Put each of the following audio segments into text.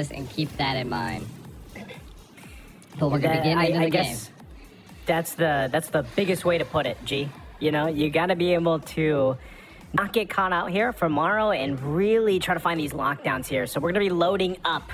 was, and keep that in mind. But we're going to get into the game. That's the biggest way to put it, G. You know, you got to be able to not get caught out here for Morrow and really try to find these lockdowns here. So we're going to be loading up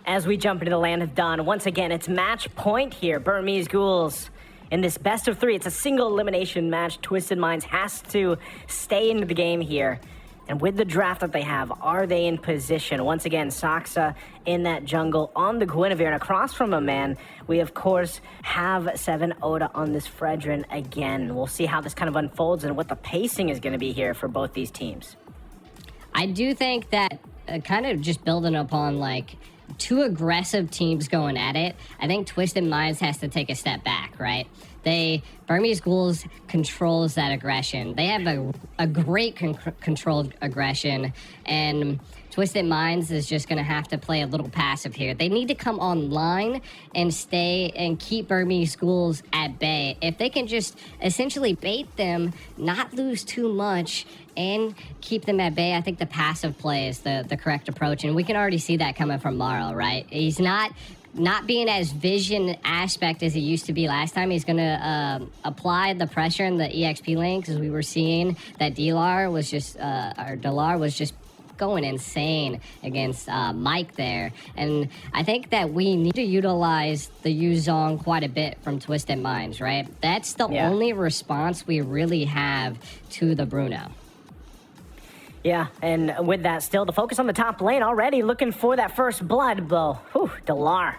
as we jump into the land of Dawn. Once again, it's match point here. Burmese Ghouls in this best of 3. It's a single elimination match. Twisted Minds has to stay into the game here. And with the draft that they have, are they in position? Once again, Saksa in that jungle on the Guinevere. And across from him, man, we, of course, have 7 Oda on this Fredrin again. We'll see how this kind of unfolds and what the pacing is going to be here for both these teams. I do think that kind of just building upon, like, 2 aggressive teams going at it, I think Twisted Minds has to take a step back, right? Burmese Ghouls controls that aggression. They have a great controlled aggression, and Twisted Minds is just going to have to play a little passive here. They need to come online and stay and keep Burmese Ghouls at bay. If they can just essentially bait them, not lose too much, and keep them at bay, I think the passive play is the correct approach, and we can already see that coming from Morrow, right? He's not being as vision aspect as he used to be last time. He's going to apply the pressure in the EXP lane, because we were seeing that Dlar was just going insane against Mike there. And I think that we need to utilize the Yuzong quite a bit from Twisted Minds, right? That's the only response we really have to the Bruno. Yeah, and with that, still the focus on the top lane already, looking for that first blood blow. Whew, Dlar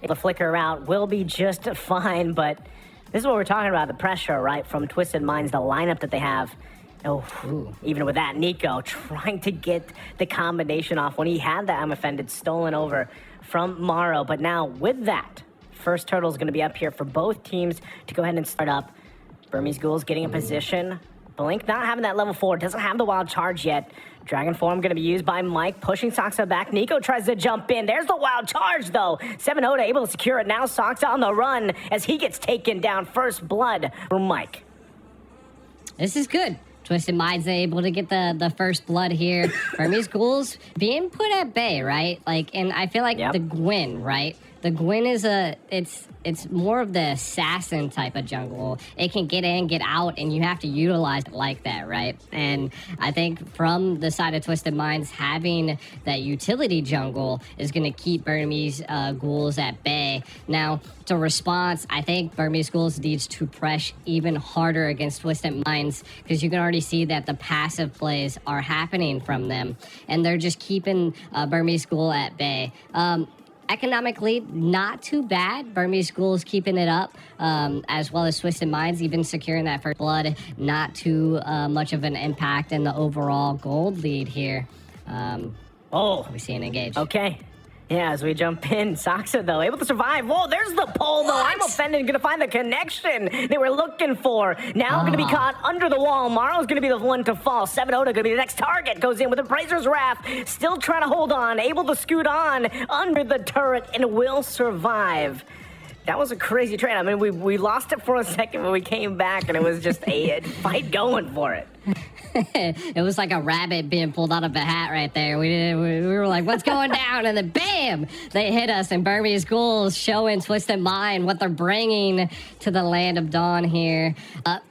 able to flicker out, will be just fine, but this is what we're talking about, the pressure, right, from Twisted Minds, the lineup that they have. Oh, even with that, Nico trying to get the combination off when he had that I'm Offended stolen over from Morrow. But now with that, first turtle is going to be up here for both teams to go ahead and start up. Burmese Ghouls getting in position. Blink not having that level 4, doesn't have the wild charge yet. Dragon Form going to be used by Mike, pushing Saksa back. Nico tries to jump in. There's the wild charge, though. 7 Oda able to secure it. Now Saksa on the run as he gets taken down. First blood for Mike. This is good. Twisted Minds able to get the first blood here. Burmese Ghouls being put at bay, right? Like, and I feel like the Gwyn, right? The Gwyn is it's more of the assassin type of jungle. It can get in, get out, and you have to utilize it like that, right? And I think from the side of Twisted Minds, having that utility jungle is going to keep Burmese Ghouls at bay. Now, to response, I think Burmese Ghouls needs to press even harder against Twisted Minds, because you can already see that the passive plays are happening from them, and they're just keeping Burmese Ghoul at bay. Economically, not too bad. Burmese Ghouls keeping it up, as well as Twisted Minds, even securing that first blood. Not too much of an impact in the overall gold lead here. We see an engage. Okay. Yeah, as we jump in, Saksa, though, able to survive. Whoa, there's the pull, though. I'm Offended, gonna find the connection they were looking for. Now gonna be caught under the wall. Morrow's gonna be the one to fall. 7 Oda gonna be the next target. Goes in with a Appraiser's Wrath. Still trying to hold on. Able to scoot on under the turret and will survive. That was a crazy trade. I mean, we lost it for a second when we came back, and it was just a fight going for it. It was like a rabbit being pulled out of a hat right there. We were like, what's going down? And then bam, they hit us. And Burmese Ghouls showing Twisted Mind what they're bringing to the land of Dawn here. That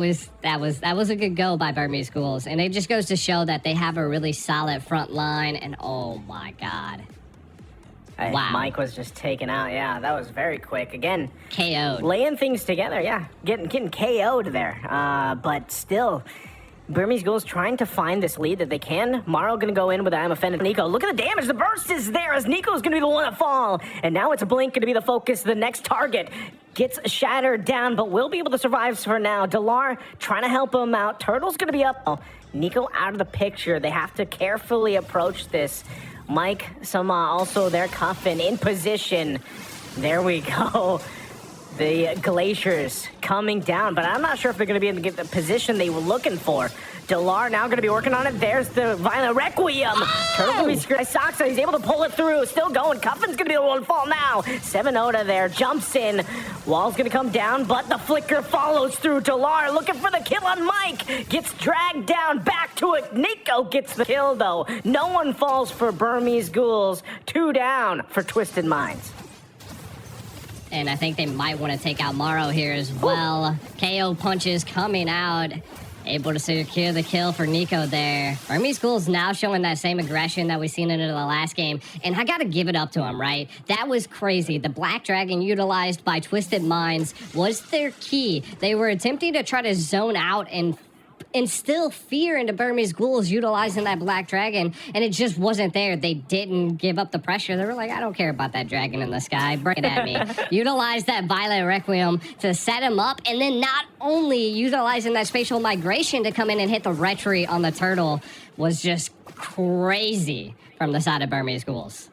was a good go by Burmese Ghouls. And it just goes to show that they have a really solid front line. And oh my God. Hey, wow. Mike was just taken out. Yeah, that was very quick. Again, KO'd. Laying things together, yeah. Getting KO'd there. But still, Burmese Ghouls trying to find this lead that they can. Morrow going to go in with I'm Offended. Nico, look at the damage. The burst is there as Nico's going to be the one to fall. And now it's Blink going to be the focus. The next target gets shattered down, but will be able to survive for now. Dlar trying to help him out. Turtle's going to be up. Oh, Nico out of the picture. They have to carefully approach this. Mike, also their Coffin in position. There we go. The glaciers coming down, but I'm not sure if they're going to be able to get the position they were looking for. Dlar now going to be working on it. There's the Violent Requiem. Turtle going to be screwed by Soxa. He's able to pull it through. Still going. Cuffin's going to be the one to fall now. 7 Oda there. Jumps in. Wall's going to come down, but the flicker follows through. Dlar looking for the kill on Mike. Gets dragged down. Back to it. Nico gets the kill, though. No one falls for Burmese Ghouls. 2 down for Twisted Minds. And I think they might want to take out Morrow here as well. KO punches coming out. Able to secure the kill for Nico there. Burmese Ghouls now showing that same aggression that we've seen in the last game. And I gotta give it up to him, right? That was crazy. The Black Dragon utilized by Twisted Minds was their key. They were attempting to try to zone out and instill fear into Burmese Ghouls utilizing that Black Dragon, and it just wasn't there. They didn't give up the pressure. They were like, I don't care about that dragon in the sky. Bring it at me. Utilize that Violent Requiem to set him up, and then not only utilizing that spatial migration to come in and hit the retry on the turtle was just crazy from the side of Burmese Ghouls.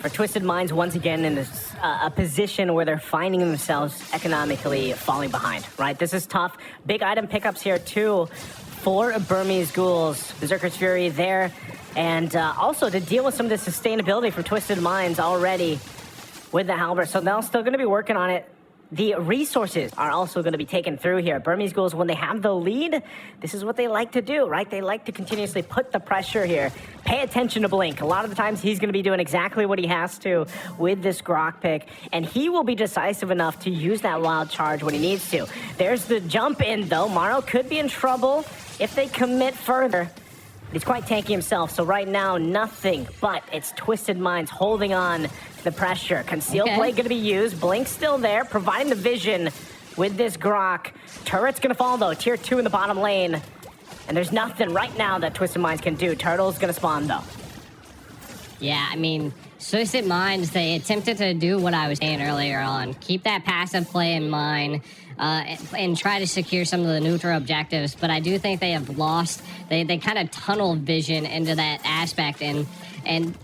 For Twisted Minds, once again, in this, a position where they're finding themselves economically falling behind, right? This is tough. Big item pickups here, too, for Burmese Ghouls. Berserker's Fury there. And also to deal with some of the sustainability for Twisted Minds already with the Halberd. So they're still going to be working on it. The resources are also going to be taken through here. Burmese Ghouls, when they have the lead, this is what they like to do, right? They like to continuously put the pressure here. Pay attention to Blink. A lot of the times he's going to be doing exactly what he has to with this Grok pick, and he will be decisive enough to use that wild charge when he needs to. There's the jump in, though. Morrow could be in trouble if they commit further. He's quite tanky himself, so right now, nothing but it's Twisted Minds holding on to the pressure. Concealed play going to be used. Blink's still there, providing the vision with this Grok. Turret's going to fall, though. Tier 2 in the bottom lane. And there's nothing right now that Twisted Minds can do. Turtle's going to spawn, though. Yeah, I mean, Twisted Minds, they attempted to do what I was saying earlier on. Keep that passive play in mind. And try to secure some of the neutral objectives, but I do think they have lost. They kind of tunnel vision into that aspect and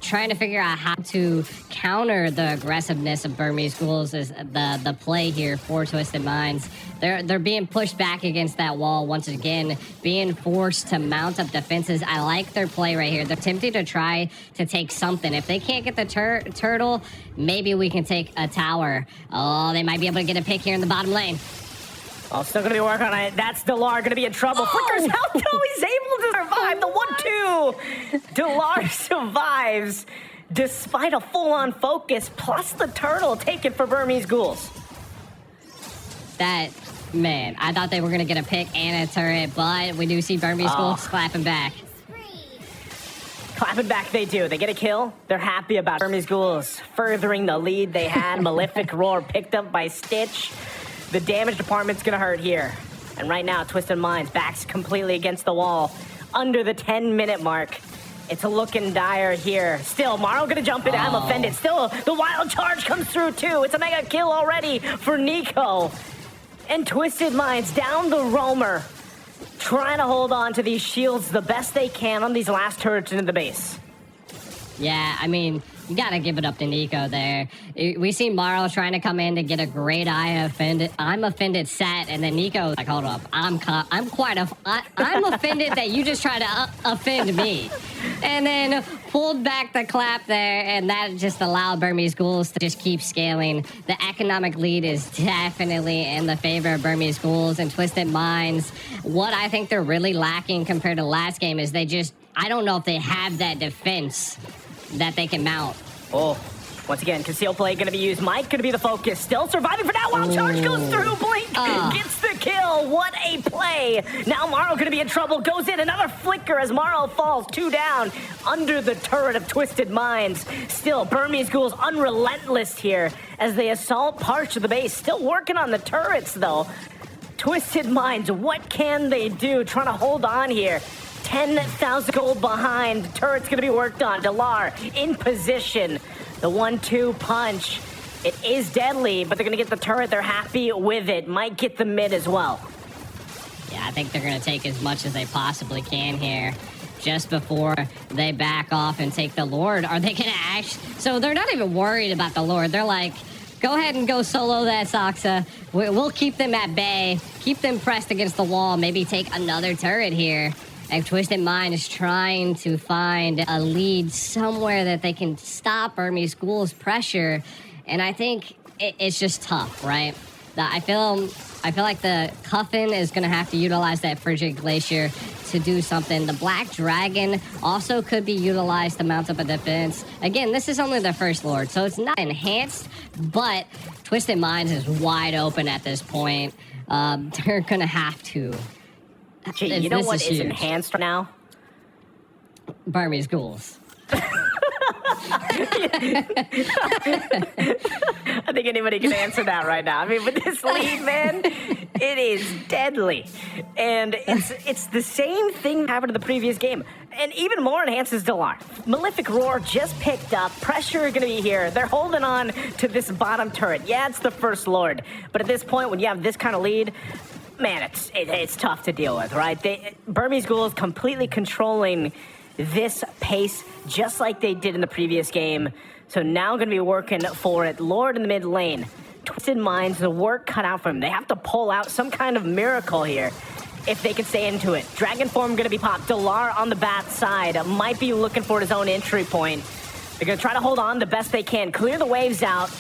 trying to figure out how to counter the aggressiveness of Burmese Ghouls is the play here for Twisted Minds. They're being pushed back against that wall once again, being forced to mount up defenses. I like their play right here. They're attempting to try to take something. If they can't get the turtle, maybe we can take a tower. Oh, they might be able to get a pick here in the bottom lane. Oh, still going to be working on it. That's Dlar going to be in trouble. Flicker's out, though. He's able to survive the 1-2. Dlar survives despite a full-on focus, plus the turtle taken for Burmese Ghouls. Man, I thought they were going to get a pick and a turret, but we do see Burmese Ghouls clapping back. Clapping back they do. They get a kill. They're happy about Burmese Ghouls furthering the lead they had. Malefic Roar picked up by Stitch. The damage department's gonna hurt here. And right now, Twisted Minds backs completely against the wall. Under the 10-minute mark. It's looking dire here. Still, Morrow gonna jump in. I'm offended. Still, the wild charge comes through too. It's a mega kill already for Nico. And Twisted Minds down the roamer. Trying to hold on to these shields the best they can on these last turrets in the base. Yeah, I mean, you gotta give it up to Nico there. We see Morrow trying to come in to get a great I'm offended set, and then Nico's like, hold up, I'm offended that you just tried to offend me. And then pulled back the clap there, and that just allowed Burmese Ghouls to just keep scaling. The economic lead is definitely in the favor of Burmese Ghouls and Twisted Minds. What I think they're really lacking compared to last game is I don't know if they have that defense that they can mount. Oh, once again, conceal play going to be used. Mike going to be the focus. Still surviving for now. Wild charge goes through. Blink gets the kill. What a play. Now Morrow going to be in trouble. Goes in. Another flicker as Morrow falls. 2 down under the turret of Twisted Minds. Still, Burmese Ghouls unrelentless here as they assault parts of the base. Still working on the turrets, though. Twisted Minds, what can they do? Trying to hold on here. 10,000 gold behind. The turret's going to be worked on. Dlar in position. The 1-2 punch. It is deadly, but they're going to get the turret. They're happy with it. Might get the mid as well. Yeah, I think they're going to take as much as they possibly can here. Just before they back off and take the Lord. Are they going to actually... So they're not even worried about the Lord. They're like, Go ahead and go solo that, Soxa. We'll keep them at bay. Keep them pressed against the wall. Maybe take another turret here. And Twisted Mind is trying to find a lead somewhere that they can stop Burmese Ghouls' pressure. And I think it's just tough, right? I feel like the Cuffin is going to have to utilize that Frigid Glacier to do something. The Black Dragon also could be utilized to mount up a defense. Again, this is only the first Lord, so it's not enhanced, but Twisted Minds is wide open at this point. They're going to have to. Gee, you know what is enhanced right now? Burmese Ghouls. I think anybody can answer that right now. I mean, with this lead, man, it is deadly. And it's the same thing that happened in the previous game. And even more enhances Dlar. Malefic Roar just picked up. Pressure going to be here. They're holding on to this bottom turret. Yeah, it's the first Lord. But at this point, when you have this kind of lead, man, it's tough to deal with, right? Burmese Ghouls completely controlling this pace just like they did in the previous game. So now going to be working for it. Lord in the mid lane. Twisted Minds, the work cut out for him. They have to pull out some kind of miracle here if they can stay into it. Dragon form going to be popped. Dlar on the bat side might be looking for his own entry point. They're going to try to hold on the best they can. Clear the waves out.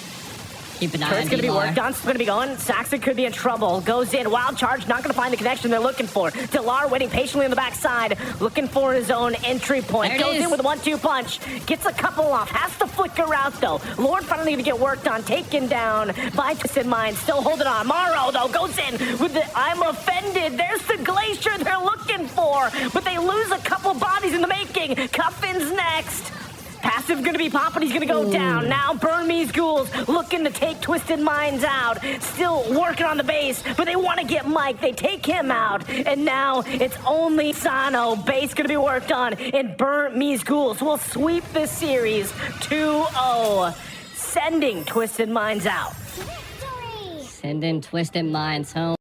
Keep an eye on Turret's going to be worked on. It's going to be going. Saxon could be in trouble. Goes in. Wild charge. Not going to find the connection they're looking for. Dlar waiting patiently on the backside. Looking for his own entry point. Goes in with a 1-2 punch. Gets a couple off. Has to flicker out, though. Lord finally going to get worked on. Taken down by Twisted Mind. Still holding on. Morrow, though, goes in with the I'm offended. There's the glacier they're looking for. But they lose a couple bodies in the making. Cuffin's next. Passive going to be popping. He's going to go down. Now Burmese Ghouls looking to take Twisted Minds out. Still working on the base, but they want to get Mike. They take him out. And now it's only Sano. Base going to be worked on. And Burmese Ghouls will sweep this series 2-0. Sending Twisted Minds out. Sending Twisted Minds home.